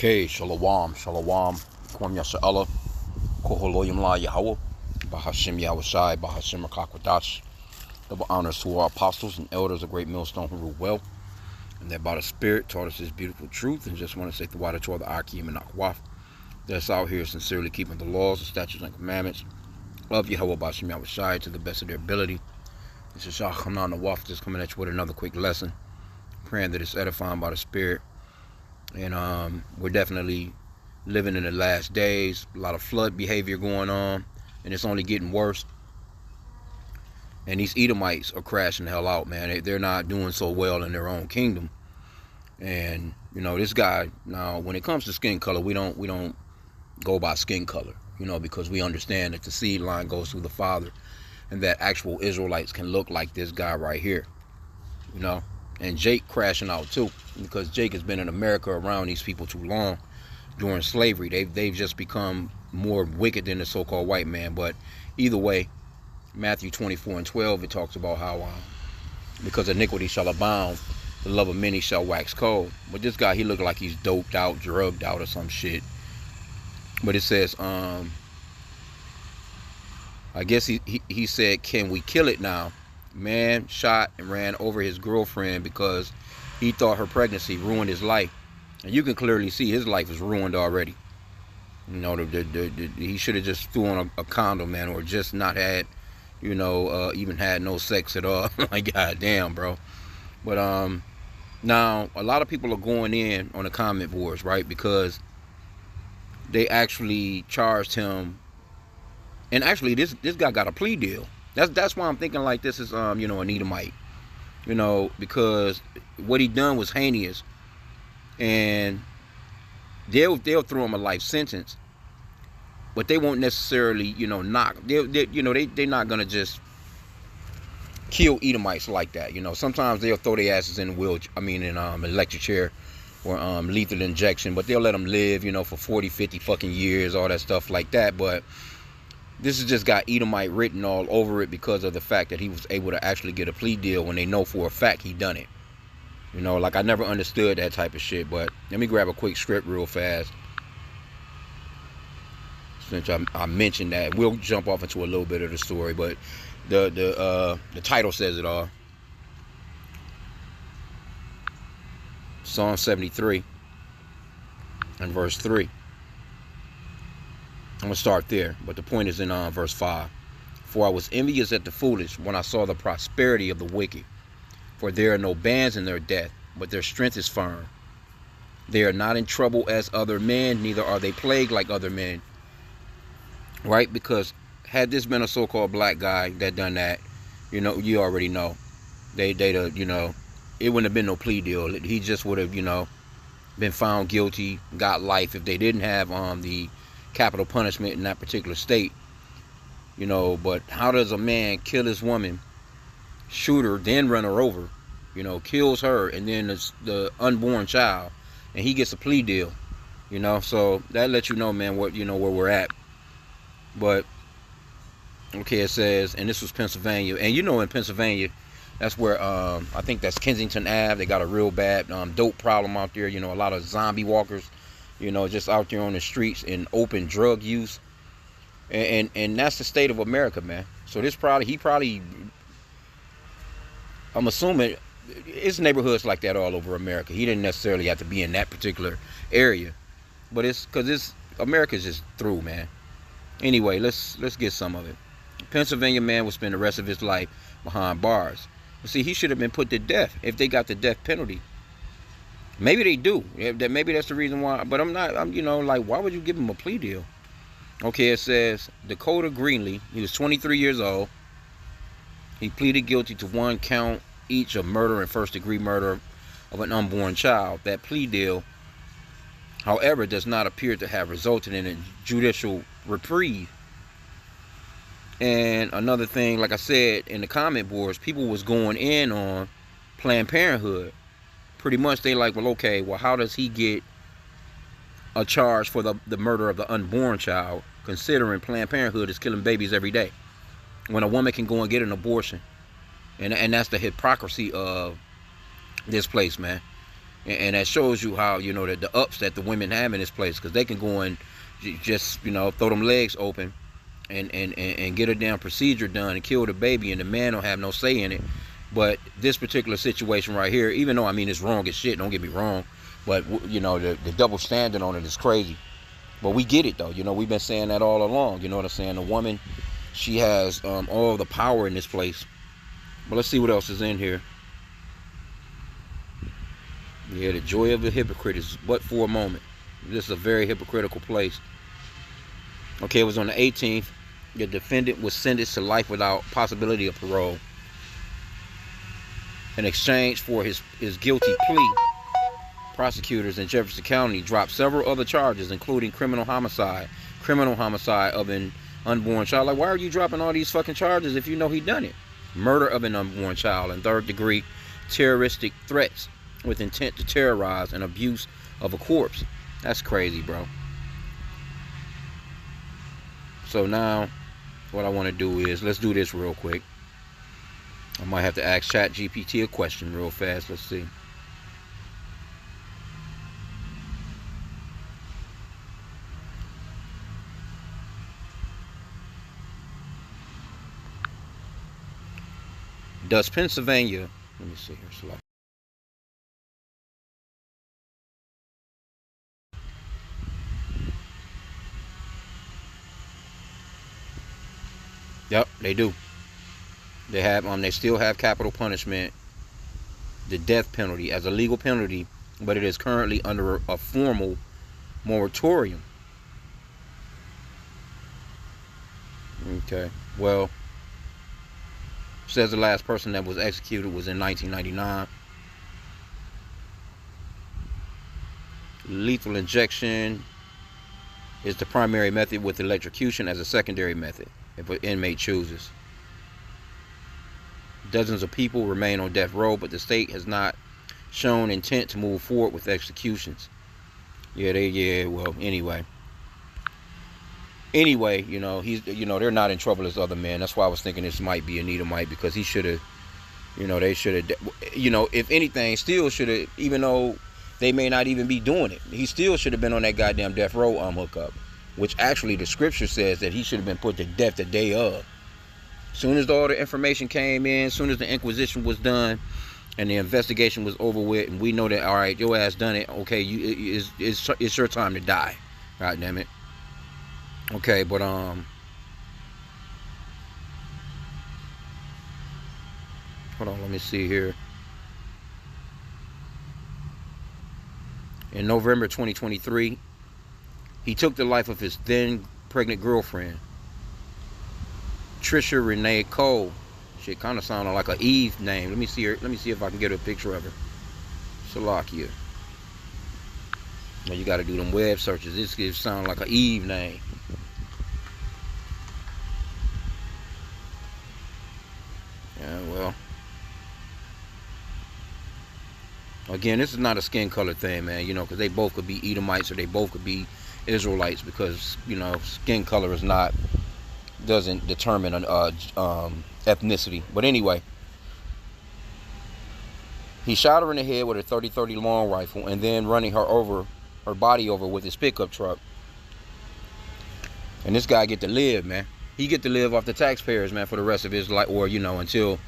Okay, shalom, shalom, kwam yasha'Allah, koholoyim la Yahweh, Bahashim Yahushai, Bahashim Rakakwadash. Double honors to our apostles and elders of Great Millstone who rule well, and that by the Spirit taught us this beautiful truth, and just want to say the water to the H.I.M and Akwaf that's out here sincerely keeping the laws, the statutes, and commandments of Yahweh Bahashim Yahushai to the best of their ability. This is Shachana Nawaf just coming at you with another quick lesson, praying that it's edifying by the Spirit. And we're definitely living in the last days. A lot of flood behavior going on, and it's only getting worse. And these Edomites are crashing the hell out, man. They're not doing so well in their own kingdom. And you know, this guy, now when it comes to skin color, we don't go by skin color, you know, because we understand that the seed line goes through the father, and that actual Israelites can look like this guy right here, you know. And Jake crashing out too, because Jake has been in America around these people too long during slavery. They've just become more wicked than the so-called white man. But either way, Matthew 24:12, it talks about how because iniquity shall abound, the love of many shall wax cold. But this guy, he looked like he's doped out, drugged out, or some shit. But it says, I guess he said, can we kill it now? Man shot and ran over his girlfriend because he thought her pregnancy ruined his life. And you can clearly see his life is ruined already. You know, he should have just threw on a condom, man, or just not had, you know, even had no sex at all. Like, goddamn, bro. But now a lot of people are going in on the comment boards, right? Because they actually charged him. And actually, this guy got a plea deal. That's why I'm thinking like this is you know, an Edomite, you know, because what he done was heinous, and they'll throw him a life sentence, but they won't necessarily, you know, they're not gonna just kill Edomites like that, you know. Sometimes they'll throw their asses in electric chair or lethal injection, but they'll let them live, you know, for 40, 50 fucking years, all that stuff like that. But this has just got Edomite written all over it because of the fact that he was able to actually get a plea deal when they know for a fact he done it. You know, like, I never understood that type of shit. But let me grab a quick script real fast, since I mentioned that. We'll jump off into a little bit of the story, but the title says it all. Psalm 73 and verse 3. I'm going to start there, but the point is in verse 5. For I was envious at the foolish when I saw the prosperity of the wicked. For there are no bands in their death, but their strength is firm. They are not in trouble as other men, neither are they plagued like other men. Right? Because had this been a so-called black guy that done that, you know, you already know, they'd you know, it wouldn't have been no plea deal. He just would have, you know, been found guilty, got life if they didn't have the capital punishment in that particular state, you know. But how does a man kill his woman, shoot her, then run her over, you know, kills her, and then the unborn child, and he gets a plea deal, you know? So that lets you know, man, what, you know, where we're at. But okay, it says, and this was Pennsylvania, and you know, in Pennsylvania, that's where I think that's Kensington Ave. They got a real bad dope problem out there. You know, a lot of zombie walkers, you know, just out there on the streets in open drug use. And that's the state of America, man. So he probably, I'm assuming, it's neighborhoods like that all over America. He didn't necessarily have to be in that particular area, but it's because America's just through, man. Anyway, let's get some of it. Pennsylvania man will spend the rest of his life behind bars. But see, he should have been put to death if they got the death penalty. Maybe they do. Maybe that's the reason why. But I'm you know, like, why would you give him a plea deal? Okay, it says Dakota Greenlee. He was 23 years old. He pleaded guilty to 1 count each of murder and first-degree murder of an unborn child. That plea deal, however, does not appear to have resulted in a judicial reprieve. And another thing, like I said, in the comment boards, people was going in on Planned Parenthood. Pretty much they like, well, okay, well, how does he get a charge for the murder of the unborn child, considering Planned Parenthood is killing babies every day, when a woman can go and get an abortion? And that's the hypocrisy of this place, man. And that shows you how, you know, the ups that the women have in this place, because they can go and just, you know, throw them legs open and get a damn procedure done and kill the baby, and the man don't have no say in it. But this particular situation right here, even though, I mean, it's wrong as shit, don't get me wrong, but, you know, the double standard on it is crazy. But we get it, though. You know, we've been saying that all along. You know what I'm saying? The woman, she has all the power in this place. But let's see what else is in here. Yeah, the joy of the hypocrite is but for a moment. This is a very hypocritical place. Okay, it was on the 18th. The defendant was sentenced to life without possibility of parole. In exchange for his guilty plea, prosecutors in Jefferson County dropped several other charges, including criminal homicide of an unborn child. Like, why are you dropping all these fucking charges if you know he done it? Murder of an unborn child, and third-degree terroristic threats with intent to terrorize and abuse of a corpse. That's crazy, bro. So now, what I want to do is, let's do this real quick. I might have to ask ChatGPT a question real fast. Let's see. Does Pennsylvania, let me see here, select. Yep, they do. They have they still have capital punishment, the death penalty, as a legal penalty, but it is currently under a formal moratorium. Okay, well, says the last person that was executed was in 1999. Lethal injection is the primary method, with electrocution as a secondary method if an inmate chooses. Dozens of people remain on death row, but the state has not shown intent to move forward with executions. Well, anyway, you know, they're not in trouble as other men. That's why I was thinking this might be an Edomite, because he should have, you know, they should have, you know, if anything, still should have, even though they may not even be doing it, he still should have been on that goddamn death row hookup, which actually the scripture says that he should have been put to death the day of. Soon as all the information came in, soon as the inquisition was done and the investigation was over with, and we know that, all right, your ass done it, okay, it's your time to die. God damn it. Okay, but hold on, let me see here. In November 2023, he took the life of his then pregnant girlfriend, Trisha Renee Cole. Shit kind of sounded like an Eve name. Let me see her. Let me see if I can get a picture of her. Salakia. Now you got to do them web searches. This gives sound like an Eve name. Yeah, well. Again, this is not a skin color thing, man. You know, because they both could be Edomites or they both could be Israelites, because, you know, skin color is not, doesn't determine an ethnicity. But anyway, he shot her in the head with a 30-30 long rifle, and then running her body over with his pickup truck. And this guy get to live, man. He get to live off the taxpayers, man, for the rest of his life, or, you know, until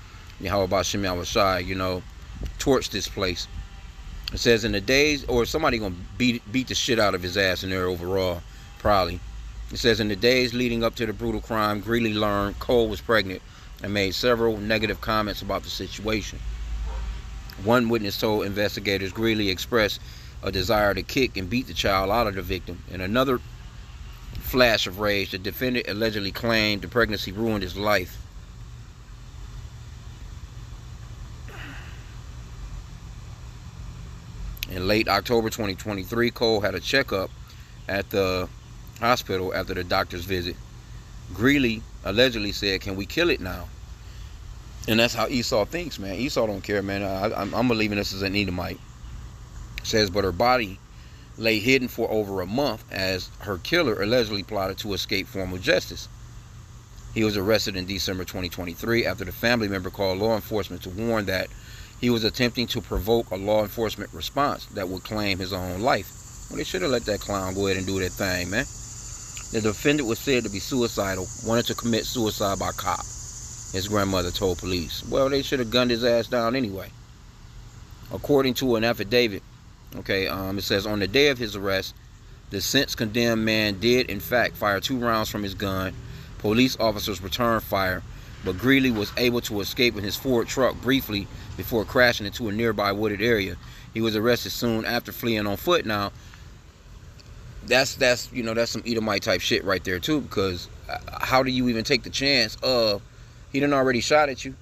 H.I.M, you know, torch this place. It says in the days, or somebody gonna beat the shit out of his ass in there overall, probably. It says in the days leading up to the brutal crime, Greeley learned Cole was pregnant and made several negative comments about the situation. One witness told investigators Greeley expressed a desire to kick and beat the child out of the victim. In another flash of rage, the defendant allegedly claimed the pregnancy ruined his life. In late October 2023, Cole had a checkup at the hospital after the doctor's visit. Greeley allegedly said, "Can we kill it now?" And that's how Esau thinks, man. Esau don't care, man. I'm believing this is an Edomite. It says, but her body lay hidden for over a month as her killer allegedly plotted to escape formal justice. He was arrested in December 2023 after the family member called law enforcement to warn that He was attempting to provoke a law enforcement response that would claim his own life. Well, they should have let that clown go ahead and do that thing, man. The defendant was said to be suicidal, wanted to commit suicide by cop. His grandmother told police. Well, they should have gunned his ass down anyway. According to an affidavit, it says on the day of his arrest, the since condemned man did in fact fire 2 rounds from his gun. Police officers returned fire, but Greeley was able to escape in his Ford truck briefly before crashing into a nearby wooded area. He was arrested soon after fleeing on foot. Now, that's some Edomite type shit right there too, because how do you even take the chance of he done already shot at you?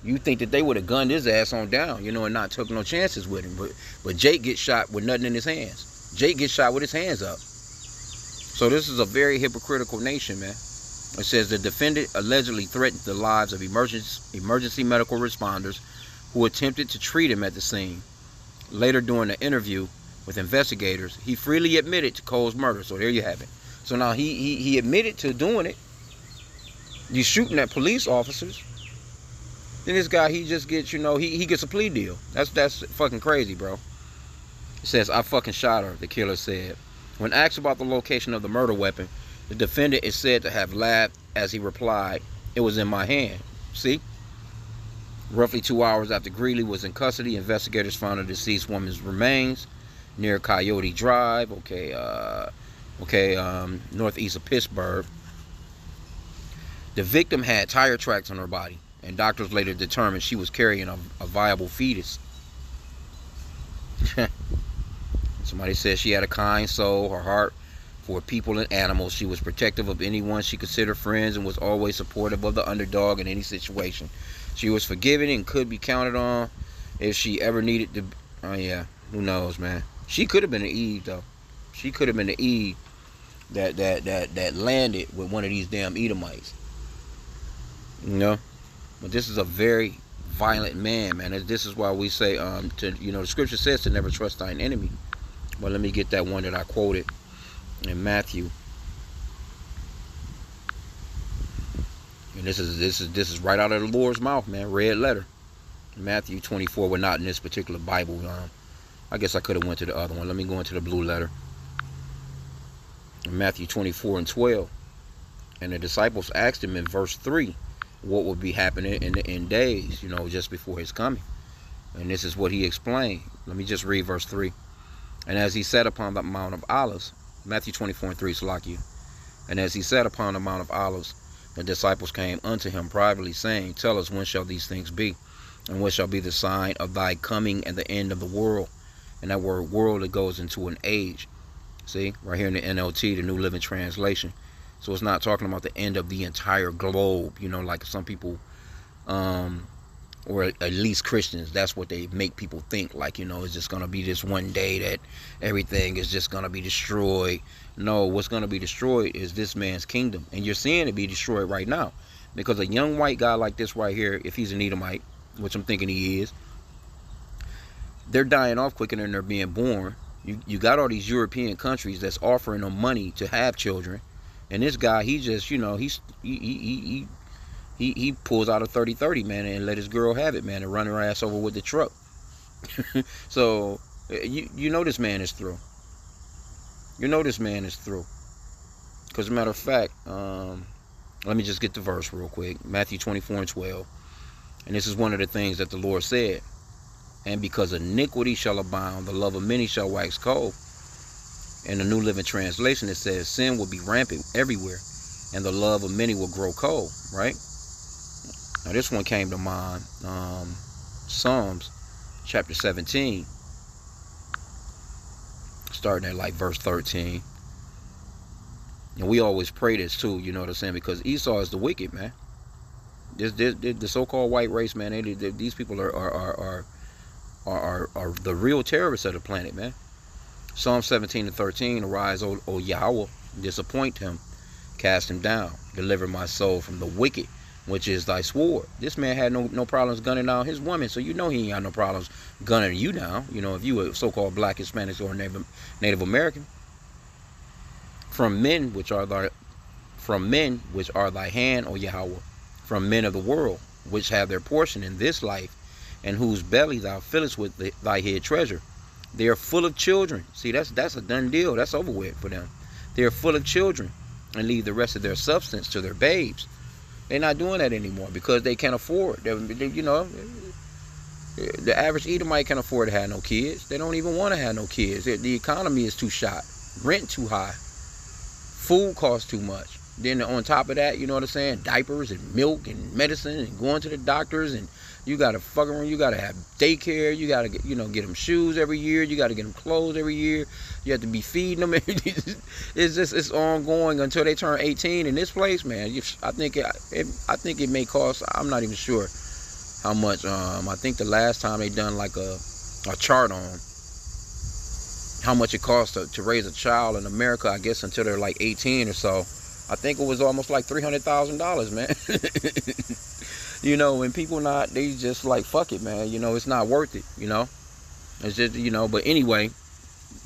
You think that they would have gunned his ass on down, and not took no chances with him. But Jake gets shot with nothing in his hands. Jake gets shot with his hands up. So this is a very hypocritical nation, man. It says the defendant allegedly threatened the lives of emergency medical responders who attempted to treat him at the scene. Later, during the interview with investigators, he freely admitted to Cole's murder. So there you have it. So now he admitted to doing it. You shooting at police officers. Then this guy, he just gets, he gets a plea deal. That's fucking crazy, bro. It says, I fucking shot her, the killer said. When asked about the location of the murder weapon, the defendant is said to have laughed as he replied, it was in my hand. See? Roughly 2 hours after Greeley was in custody, investigators found a deceased woman's remains near Coyote Drive, northeast of Pittsburgh. The victim had tire tracks on her body, and doctors later determined she was carrying a viable fetus. Somebody said she had a kind soul, her heart for people and animals. She was protective of anyone she considered friends and was always supportive of the underdog in any situation. She was forgiving and could be counted on if she ever needed to. Oh yeah, who knows, man. She could have been an Eve, though. She could have been the Eve that landed with one of these damn Edomites. But this is a very violent man, man. This is why we say, the scripture says to never trust thine enemy. But let me get that one that I quoted in Matthew. And this is right out of the Lord's mouth, man. Red letter. Matthew 24. We're not in this particular Bible. I guess I could have went to the other one. Let me go into the blue letter. In Matthew 24:12. And the disciples asked him in verse 3 what would be happening in the end days, just before his coming. And this is what he explained. Let me just read verse 3. And as he sat upon the Mount of Olives, Matthew 24:3, Salakia. And as he sat upon the Mount of Olives, the disciples came unto him privately, saying, tell us, when shall these things be? And what shall be the sign of thy coming and the end of the world? And that word world, it goes into an age. See, right here in the NLT, the New Living Translation. So it's not talking about the end of the entire globe, like some people, or at least Christians, that's what they make people think, like, it's just going to be this one day that everything is just going to be destroyed. No, what's going to be destroyed is this man's kingdom. And you're seeing it be destroyed right now. Because a young white guy like this right here, if he's an Edomite, which I'm thinking he is, they're dying off quicker than they're being born. You got all these European countries that's offering them money to have children. And this guy, he just, he pulls out a 30-30, man, and let his girl have it, man, and run her ass over with the truck. So, this man is through. This man is through. Because, as a matter of fact, let me just get the verse real quick. Matthew 24:12. And this is one of the things that the Lord said. And because iniquity shall abound, the love of many shall wax cold. In the New Living Translation, it says sin will be rampant everywhere, and the love of many will grow cold, right? Now this one came to mind, Psalms chapter 17, starting at like verse 13. And we always pray this too, you know what I'm saying? Because Esau is the wicked, man. The so-called white race, man, these people are the real terrorists of the planet, man. Psalm 17:13, arise, O Yahweh, disappoint him, cast him down, deliver my soul from the wicked, which is thy sword. This man had no problems gunning down his woman, so he ain't got no problems gunning you down, if you a so-called black, Hispanic, or Native American. From men which are thy hand, O Yahweh, from men of the world, which have their portion in this life, and whose belly thou fillest with thy hid treasure. They are full of children. See, that's a done deal. That's over with for them. They are full of children and leave the rest of their substance to their babes. They're not doing that anymore because they can't afford. You know, the average Edomite can't afford to have no kids. They don't even want to have no kids. The economy is too shot. Rent too high. Food costs too much. Then on top of that, you know what I'm saying? Diapers and milk and medicine and going to the doctors, and you gotta fuck around. You gotta have daycare. You gotta get, get them shoes every year. You gotta get them clothes every year. You have to be feeding them. It's ongoing until they turn 18 in this place, man. I think it may cost. I'm not even sure how much. I think the last time they done like a chart on how much it costs to raise a child in America, I guess until they're like 18 or so. I think it was almost like $300,000, man. And people they just like, fuck it, man. It's not worth it, It's just, but anyway,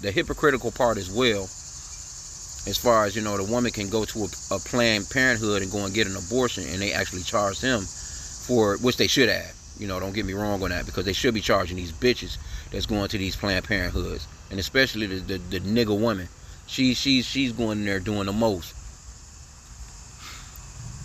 the hypocritical part as well, as far as, the woman can go to a Planned Parenthood and go and get an abortion, and they actually charge him for, which they should have. Don't get me wrong on that, because they should be charging these bitches that's going to these Planned Parenthoods, and especially the nigga woman. She's going in there doing the most.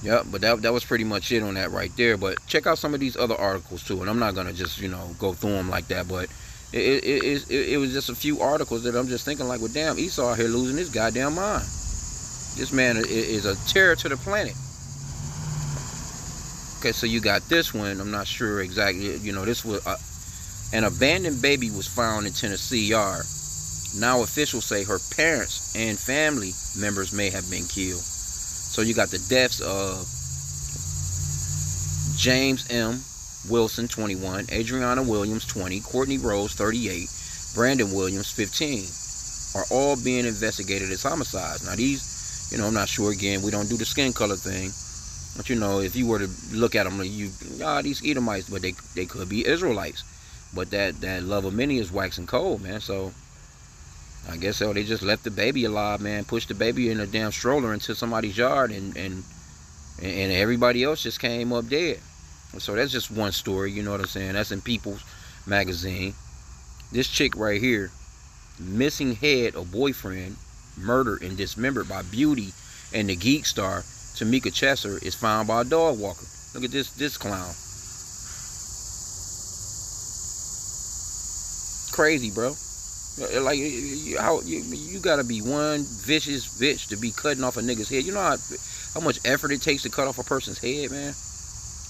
Yeah, but that was pretty much it on that right there. But check out some of these other articles too, and I'm not gonna just go through them like that. But it was just a few articles that I'm just thinking like, well, damn, Esau out here losing his goddamn mind. This man is a terror to the planet. Okay, so you got this one. I'm not sure exactly. This was an abandoned baby was found in Tennessee yard. Now officials say her parents and family members may have been killed. So you got the deaths of James M. Wilson, 21, Adriana Williams, 20, Courtney Rose, 38, Brandon Williams, 15, are all being investigated as homicides. Now these, I'm not sure, again, we don't do the skin color thing. But if you were to look at them, these Edomites, but they could be Israelites. But that love of many is waxing cold, man. So I guess so. They just left the baby alive, man. Pushed the baby in a damn stroller into somebody's yard, and everybody else just came up dead. So that's just one story, you know what I'm saying? That's in People's Magazine. This chick right here, missing head of boyfriend, murdered and dismembered by Beauty and the Geek star Tamika Chesser, is found by a dog walker. Look at this clown. Crazy, bro. Like, how you gotta be one vicious bitch to be cutting off a nigga's head. You know how much effort it takes to cut off a person's head, man?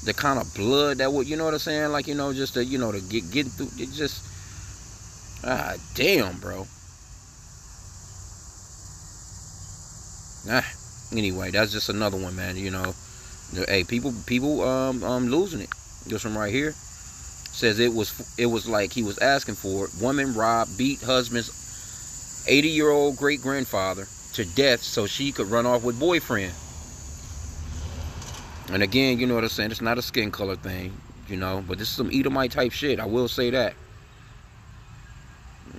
The kind of blood that would, you know what I'm saying? Like, just to, to get through. It just, damn, bro. Anyway, that's just another one, man. Hey, people losing it. This one right here says it was like he was asking for it. Woman robbed, beat husband's 80-year-old great-grandfather to death so she could run off with boyfriend. And again, you know what I'm saying? It's not a skin color thing, but this is some Edomite type shit. I will say that.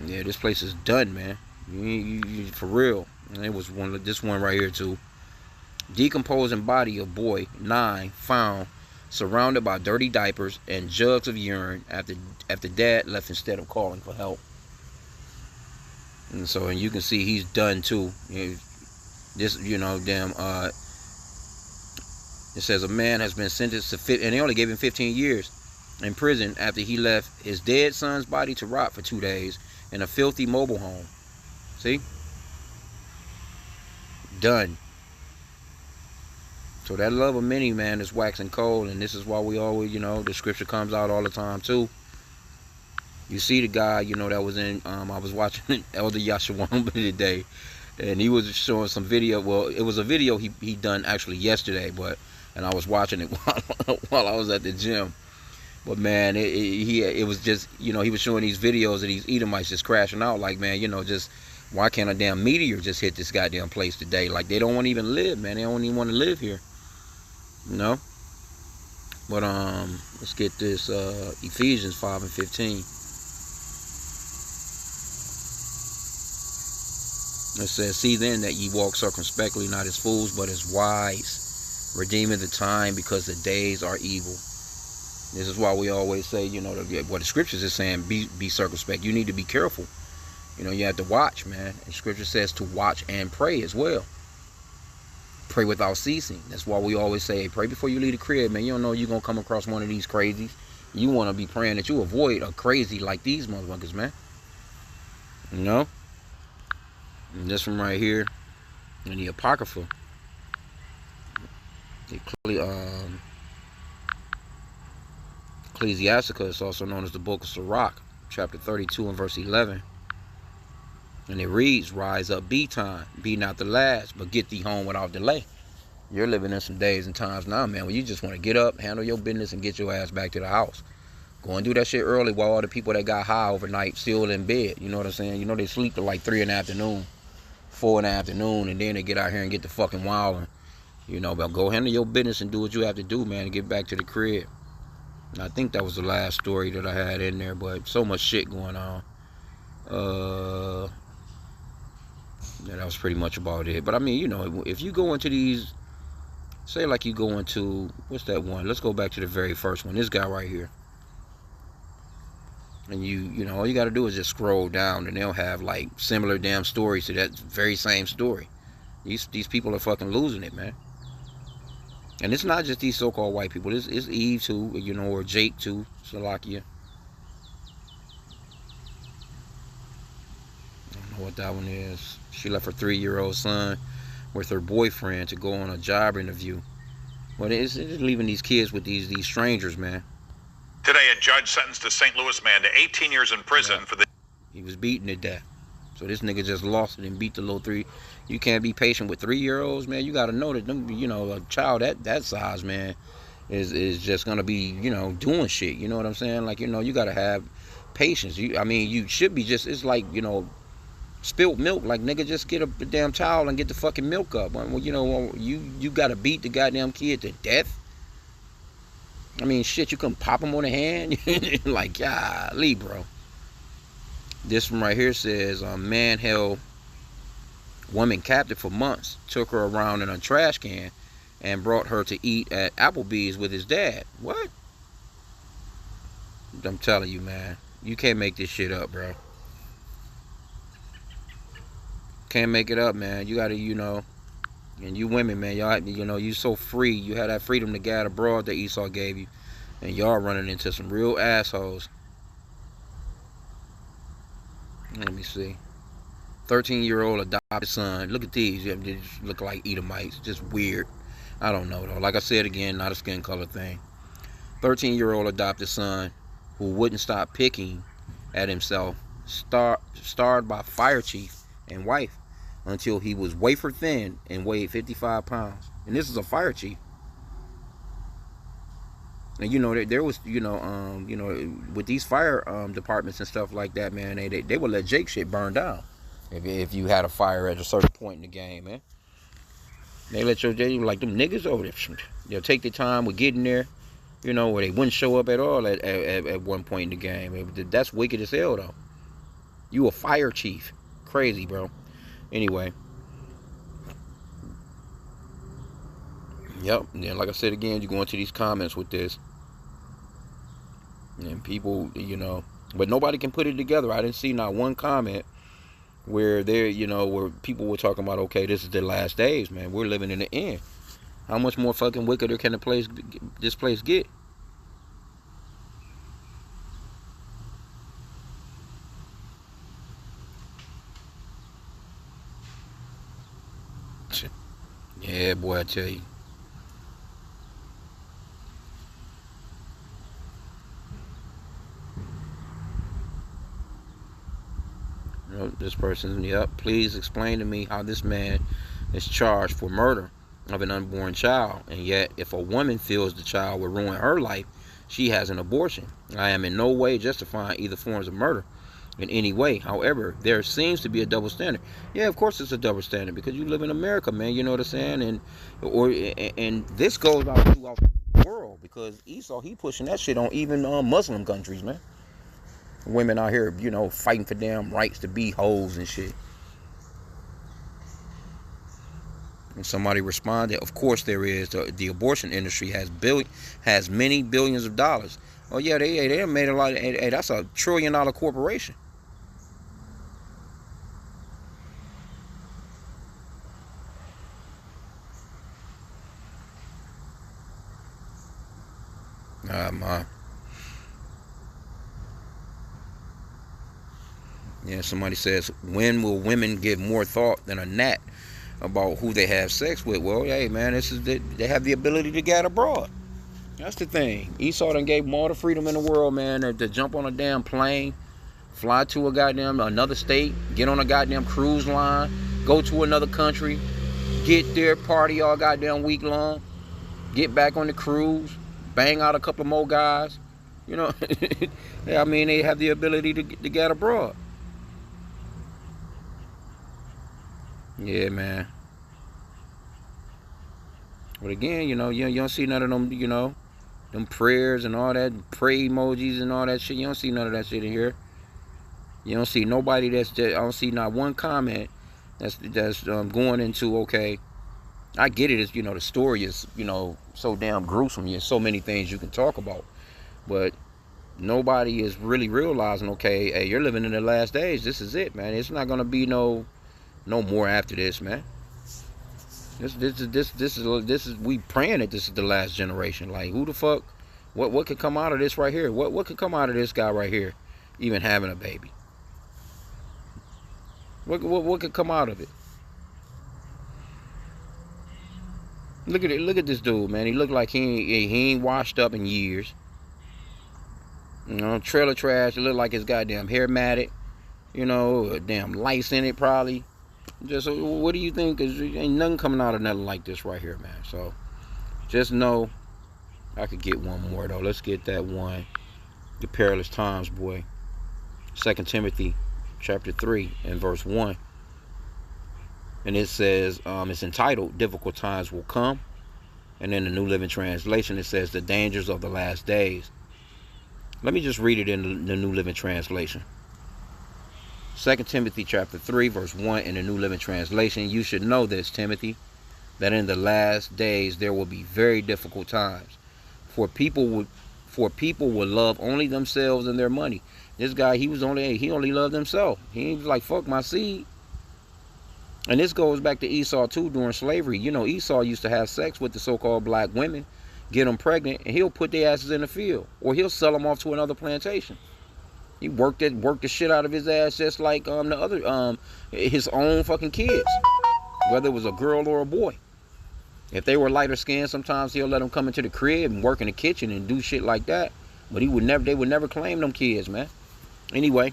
Yeah, this place is done, man. You for real. And it was this one right here too. Decomposing body of boy 9 found surrounded by dirty diapers and jugs of urine after dad left instead of calling for help. And you can see he's done too. This, it says a man has been sentenced to and they only gave him 15 years in prison after he left his dead son's body to rot for 2 days in a filthy mobile home. See? Done. So that love of many, man, is waxing cold, and this is why we always, the scripture comes out all the time too. You see the guy, that was in, I was watching Elder Yashawamba today, and he was showing some video. Well, it was a video he done actually yesterday, and I was watching it while I was at the gym. But man, it was just, he was showing these videos of these Edomites just crashing out, like, man, just why can't a damn meteor just hit this goddamn place today? Like, they don't want to even live, man. They don't even want to live here. But let's get this Ephesians 5 and 15. It says, see then that ye walk circumspectly, not as fools, but as wise, redeeming the time, because the days are evil. This is why we always say, what the scriptures is saying, be circumspect. You need to be careful. You have to watch, man. And scripture says to watch and pray as well. Pray without ceasing. That's why we always say, hey, pray before you leave the crib, man. You don't know you're going to come across one of these crazies. You want to be praying that you avoid a crazy like these motherfuckers, man. And this from right here in the Apocrypha. Ecclesiastica is also known as the Book of Sirach, chapter 32 and verse 11. And it reads, rise up, be time, be not the last, but get thee home without delay. You're living in some days and times now, man, where you just want to get up, handle your business, and get your ass back to the house. Go and do that shit early while all the people that got high overnight still in bed. You know what I'm saying? They sleep till like 3 in the afternoon, 4 in the afternoon, and then they get out here and get the fucking wilding. But go handle your business and do what you have to do, man, and get back to the crib. And I think that was the last story that I had in there, but so much shit going on. That was pretty much about it. But I mean, if you go into these, say like you go into, what's that one? Let's go back to the very first one. This guy right here. And all you got to do is just scroll down, and they'll have like similar damn stories to that very same story. These people are fucking losing it, man. And it's not just these so-called white people. It's Eve too, or Jake too, Slovakia. I don't know what that one is. She left her 3-year-old son with her boyfriend to go on a job interview. But it's leaving these kids with these strangers, man. Today, a judge sentenced a St. Louis man to 18 years in prison for the... He was beaten to death. So this nigga just lost it and beat the little 3. You can't be patient with 3-year-olds, man. You got to know that them, a child that size, man, is just gonna be, doing shit. You know what I'm saying? Like, you got to have patience. You should be just. It's like, spilled milk. Like, nigga, just get a damn towel and get the fucking milk up. Well, you got to beat the goddamn kid to death. I mean, shit, you can pop him on the hand. Like, golly, bro. This one right here says, man held woman captive for months, took her around in a trash can, and brought her to eat at Applebee's with his dad. What? I'm telling you, man. You can't make this shit up, bro. Can't make it up, man. You gotta, and you women, man, y'all, you so free. You had that freedom to gad abroad that Esau gave you. And y'all running into some real assholes. Let me see. 13-year-old adopted son. Look at these. They just look like Edomites. Just weird. I don't know, though. Like I said again, not a skin color thing. 13-year-old adopted son who wouldn't stop picking at himself, starved by fire chief and wife until he was wafer thin and weighed 55 pounds. And this is a fire chief. And there was, with these fire departments and stuff like that, man, they would let Jake shit burn down if you had a fire at a certain point in the game, man. They let they like them niggas over there. They'll take their time with getting there, where they wouldn't show up at all at one point in the game. That's wicked as hell, though. You a fire chief. Crazy, bro. Anyway. Yep. And then, like I said again, you go into these comments with this. And people, but nobody can put it together. I didn't see not one comment where where people were talking about, okay, this is the last days, man. We're living in the end. How much more fucking wickeder can this place get? Yeah, boy, I tell you. This person, please explain to me how this man is charged for murder of an unborn child, and yet if a woman feels the child will ruin her life, she has an abortion. I am in no way justifying either forms of murder in any way. However, there seems to be a double standard. Yeah, of course it's a double standard because you live in America, man. You know what I'm saying? And this goes out throughout the world because Esau, he pushing that shit on even Muslim countries, man. Women out here, fighting for damn rights to be hoes and shit. And somebody responded, of course there is. The abortion industry has many billions of dollars. Oh yeah, they made a lot. Hey, that's a $1 trillion corporation. My. Yeah, somebody says, when will women give more thought than a gnat about who they have sex with? Well, hey man, they have the ability to get abroad. That's the thing. Esau done gave them all the freedom in the world, man, to jump on a damn plane, fly to a goddamn another state, get on a goddamn cruise line, go to another country, get there, party all goddamn week long, get back on the cruise, bang out a couple more guys. You know, I mean, they have the ability to get abroad. Yeah, man. But again, you don't see none of them, them prayers and all that, pray emojis and all that shit. You don't see none of that shit in here. You don't see nobody I don't see not one comment that's going into, okay, I get it, the story is, so damn gruesome. There's so many things you can talk about. But nobody is really realizing, okay, hey, you're living in the last days. This is it, man. It's not gonna be no more after this, man. This is we praying that this is the last generation. Like, who the fuck? What could come out of this right here? What could come out of this guy right here, even having a baby? What could come out of it? Look at it. Look at this dude, man. He looked like he ain't washed up in years. Trailer trash. It looked like his goddamn hair matted. Damn lice in it probably. Just what do you think? Cause ain't nothing coming out of nothing like this right here, man. So just know, I could get one more though. Let's get that one. The perilous times, boy. 2 Timothy chapter 3 and verse 1. And it says, it's entitled, Difficult Times Will Come. And in the New Living Translation, it says, The Dangers of the Last Days. Let me just read it in the New Living Translation. 2 Timothy chapter 3, verse 1 in the New Living Translation. You should know this, Timothy, that in the last days there will be very difficult times. For people will love only themselves and their money. This guy, he only loved himself. He was like, fuck my seed. And this goes back to Esau too during slavery. Esau used to have sex with the so-called black women, get them pregnant, and he'll put their asses in the field, or he'll sell them off to another plantation. He worked the shit out of his ass just like the other his own fucking kids, whether it was a girl or a boy. If they were lighter skinned, sometimes he'll let them come into the crib and work in the kitchen and do shit like that. But they would never claim them kids, man. Anyway,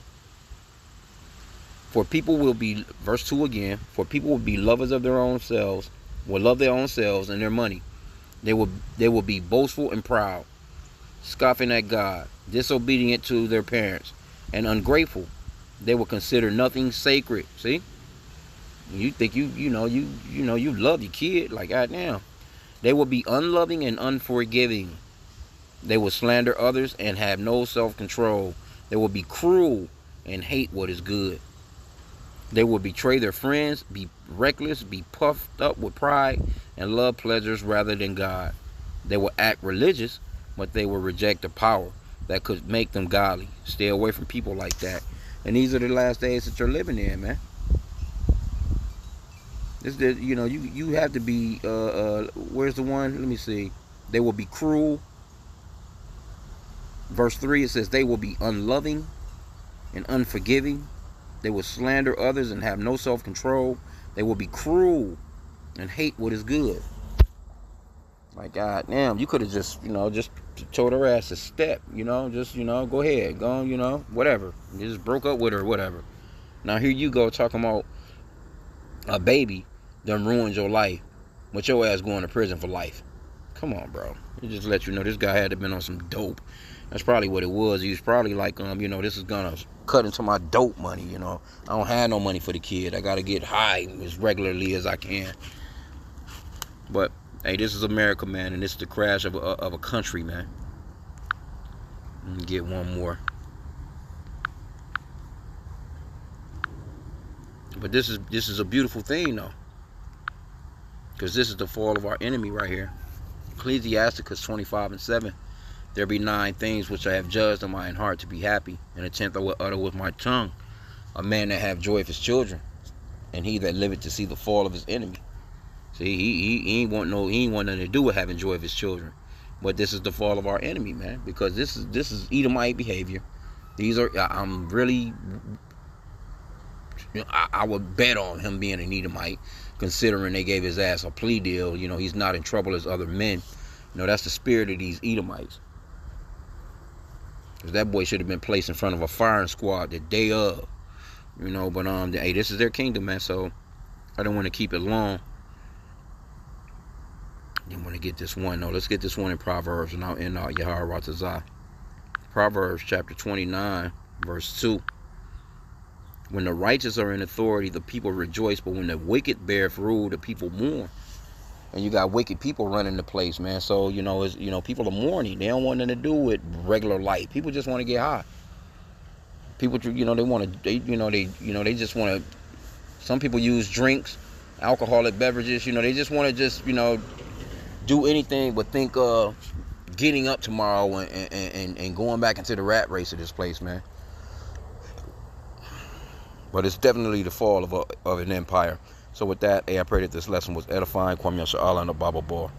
for people will be, verse 2 again, for people will be lovers of their own selves, will love their own selves and their money. They will be boastful and proud, scoffing at God, disobedient to their parents, and ungrateful. They will consider nothing sacred. See? You think you love your kid, like goddamn. They will be unloving and unforgiving. They will slander others and have no self-control. They will be cruel and hate what is good. They will betray their friends, be reckless, be puffed up with pride, and love pleasures rather than God. They will act religious, but they will reject the power that could make them godly. Stay away from people like that. And these are the last days that you're living in, man. You have to be, where's the one? Let me see. They will be cruel. Verse 3, it says, they will be unloving and unforgiving. They will slander others and have no self-control. They will be cruel and hate what is good. Like, God damn, you could have just told her ass to step, go ahead, go, whatever. You just broke up with her, whatever. Now here you go talking about a baby done ruined your life, but your ass going to prison for life. Come on, bro. It just let you know this guy had to been on some dope. That's probably what it was. He was probably like, this is gonna cut into my dope money, I don't have no money for the kid. I gotta get high as regularly as I can. But hey, this is America, man, and this is the crash of a country, man. Let me get one more. But this is a beautiful thing, though. Because this is the fall of our enemy right here. Ecclesiasticus 25:7. There be 9 things which I have judged in mine heart to be happy, and a 10th I will utter with my tongue. A man that have joy of his children, and he that liveth to see the fall of his enemy. See, he ain't want nothing to do with having joy of his children. But this is the fall of our enemy, man, because this is Edomite behavior. These are I'm really, I would bet on him being an Edomite, considering they gave his ass a plea deal. He's not in trouble as other men. That's the spirit of these Edomites. Because that boy should have been placed in front of a firing squad the day of. But hey, this is their kingdom, man. So I don't want to keep it long. Didn't want to get this one. No, let's get this one in Proverbs and in Yaharatazah. Proverbs chapter 29, verse 2. When the righteous are in authority, the people rejoice, but when the wicked beareth rule, the people mourn. And you got wicked people running the place, man. So people are mourning. They don't want nothing to do with regular life. People just want to get high. People, they just want to. Some people use drinks, alcoholic beverages. They just want to do anything but think of getting up tomorrow and going back into the rat race of this place, man. But it's definitely the fall of an empire. So with that, I pray that this lesson was edifying. Kwame Yasha Allah and the Bible Bar.